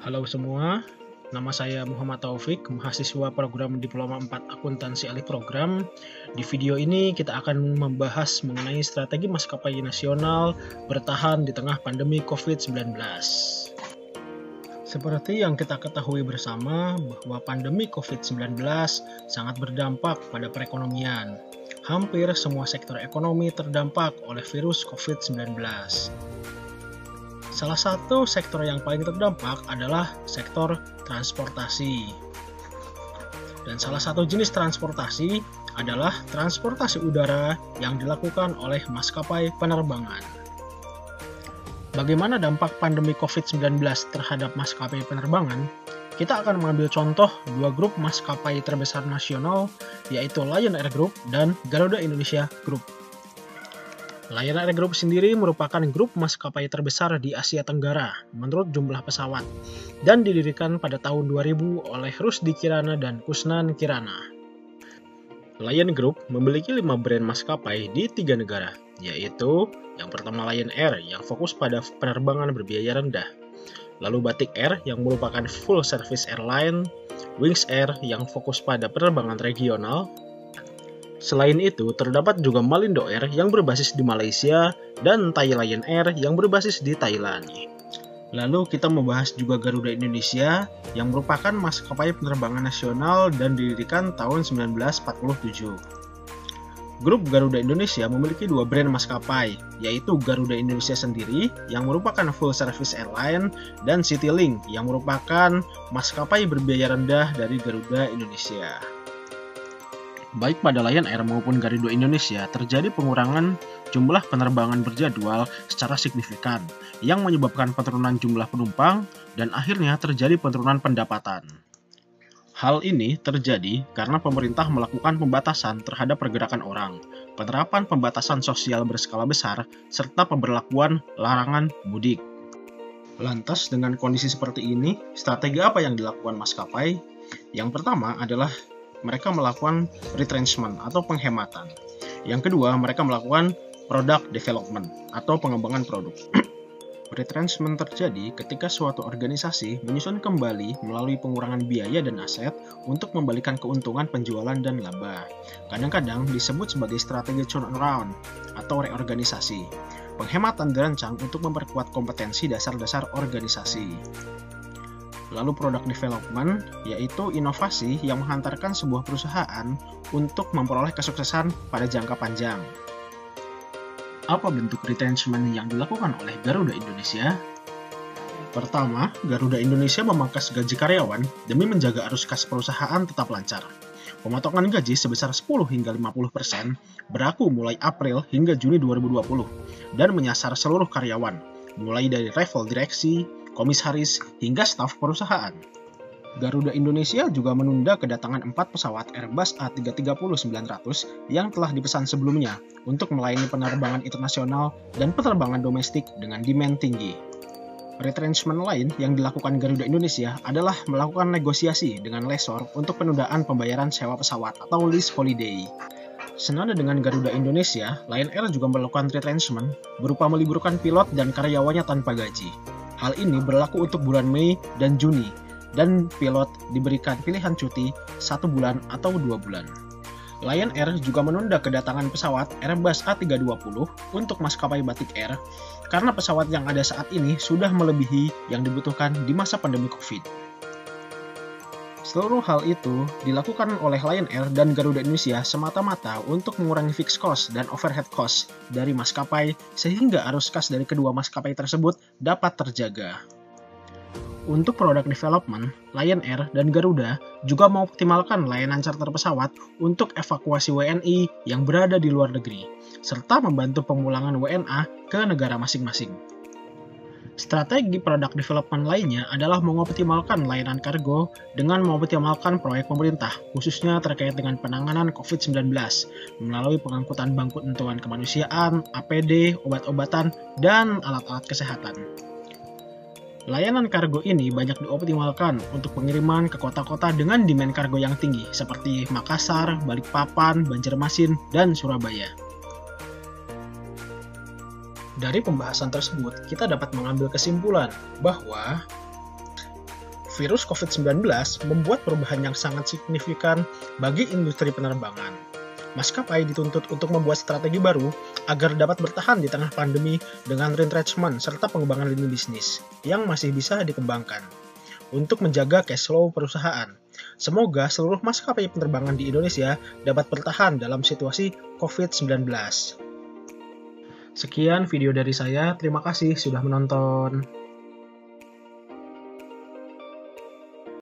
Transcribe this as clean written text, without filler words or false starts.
Halo semua, nama saya Muhammad Taufik, mahasiswa program Diploma 4 Akuntansi Alih Program. Di video ini kita akan membahas mengenai strategi maskapai nasional bertahan di tengah pandemi COVID-19. Seperti yang kita ketahui bersama bahwa pandemi COVID-19 sangat berdampak pada perekonomian. Hampir semua sektor ekonomi terdampak oleh virus COVID-19. Salah satu sektor yang paling terdampak adalah sektor transportasi. Dan salah satu jenis transportasi adalah transportasi udara yang dilakukan oleh maskapai penerbangan. Bagaimana dampak pandemi COVID-19 terhadap maskapai penerbangan? Kita akan mengambil contoh dua grup maskapai terbesar nasional, yaitu Lion Air Group dan Garuda Indonesia Group. Lion Air Group sendiri merupakan grup maskapai terbesar di Asia Tenggara menurut jumlah pesawat dan didirikan pada tahun 2000 oleh Rusdi Kirana dan Kusnan Kirana. Lion Group memiliki 5 brand maskapai di 3 negara, yaitu yang pertama Lion Air yang fokus pada penerbangan berbiaya rendah, lalu Batik Air yang merupakan full service airline, Wings Air yang fokus pada penerbangan regional. Selain itu, terdapat juga Malindo Air yang berbasis di Malaysia dan Thai Lion Air yang berbasis di Thailand. Lalu kita membahas juga Garuda Indonesia yang merupakan maskapai penerbangan nasional dan didirikan tahun 1947. Grup Garuda Indonesia memiliki 2 brand maskapai, yaitu Garuda Indonesia sendiri yang merupakan full service airline dan Citylink yang merupakan maskapai berbiaya rendah dari Garuda Indonesia. Baik pada Lion Air maupun Garuda Indonesia terjadi pengurangan jumlah penerbangan berjadwal secara signifikan yang menyebabkan penurunan jumlah penumpang dan akhirnya terjadi penurunan pendapatan. Hal ini terjadi karena pemerintah melakukan pembatasan terhadap pergerakan orang, penerapan pembatasan sosial berskala besar, serta pemberlakuan larangan mudik. Lantas dengan kondisi seperti ini, strategi apa yang dilakukan maskapai? Yang pertama adalah mereka melakukan retrenchment atau penghematan. Yang kedua, mereka melakukan product development atau pengembangan produk. Retrenchment terjadi ketika suatu organisasi menyusun kembali melalui pengurangan biaya dan aset untuk membalikan keuntungan penjualan dan laba. Kadang-kadang disebut sebagai strategi turnaround atau reorganisasi. Penghematan dirancang untuk memperkuat kompetensi dasar-dasar organisasi. Lalu product development, yaitu inovasi yang menghantarkan sebuah perusahaan untuk memperoleh kesuksesan pada jangka panjang. Apa bentuk retrenchment yang dilakukan oleh Garuda Indonesia? Pertama, Garuda Indonesia memangkas gaji karyawan demi menjaga arus kas perusahaan tetap lancar. Pemotongan gaji sebesar 10 hingga 50% berlaku mulai April hingga Juni 2020 dan menyasar seluruh karyawan, mulai dari level direksi, komisaris, hingga staf perusahaan. Garuda Indonesia juga menunda kedatangan 4 pesawat Airbus A330-900 yang telah dipesan sebelumnya untuk melayani penerbangan internasional dan penerbangan domestik dengan demand tinggi. Retrenchment lain yang dilakukan Garuda Indonesia adalah melakukan negosiasi dengan lessor untuk penundaan pembayaran sewa pesawat atau lease holiday. Senada dengan Garuda Indonesia, Lion Air juga melakukan retrenchment berupa meliburkan pilot dan karyawannya tanpa gaji. Hal ini berlaku untuk bulan Mei dan Juni, dan pilot diberikan pilihan cuti 1 bulan atau 2 bulan. Lion Air juga menunda kedatangan pesawat Airbus A320 untuk maskapai Batik Air karena pesawat yang ada saat ini sudah melebihi yang dibutuhkan di masa pandemi COVID. Seluruh hal itu dilakukan oleh Lion Air dan Garuda Indonesia semata-mata untuk mengurangi fixed cost dan overhead cost dari maskapai sehingga arus kas dari kedua maskapai tersebut dapat terjaga. Untuk product development, Lion Air dan Garuda juga mengoptimalkan layanan charter pesawat untuk evakuasi WNI yang berada di luar negeri, serta membantu pemulangan WNA ke negara masing-masing. Strategi product development lainnya adalah mengoptimalkan layanan kargo dengan mengoptimalkan proyek pemerintah, khususnya terkait dengan penanganan COVID-19, melalui pengangkutan bangku bantuan kemanusiaan, APD, obat-obatan, dan alat-alat kesehatan. Layanan kargo ini banyak dioptimalkan untuk pengiriman ke kota-kota dengan demand kargo yang tinggi, seperti Makassar, Balikpapan, Banjarmasin, dan Surabaya. Dari pembahasan tersebut, kita dapat mengambil kesimpulan bahwa Virus COVID-19 membuat perubahan yang sangat signifikan bagi industri penerbangan. Maskapai dituntut untuk membuat strategi baru agar dapat bertahan di tengah pandemi dengan retrenchment serta pengembangan lini bisnis yang masih bisa dikembangkan untuk menjaga cash flow perusahaan. Semoga seluruh maskapai penerbangan di Indonesia dapat bertahan dalam situasi COVID-19. Sekian video dari saya, terima kasih sudah menonton.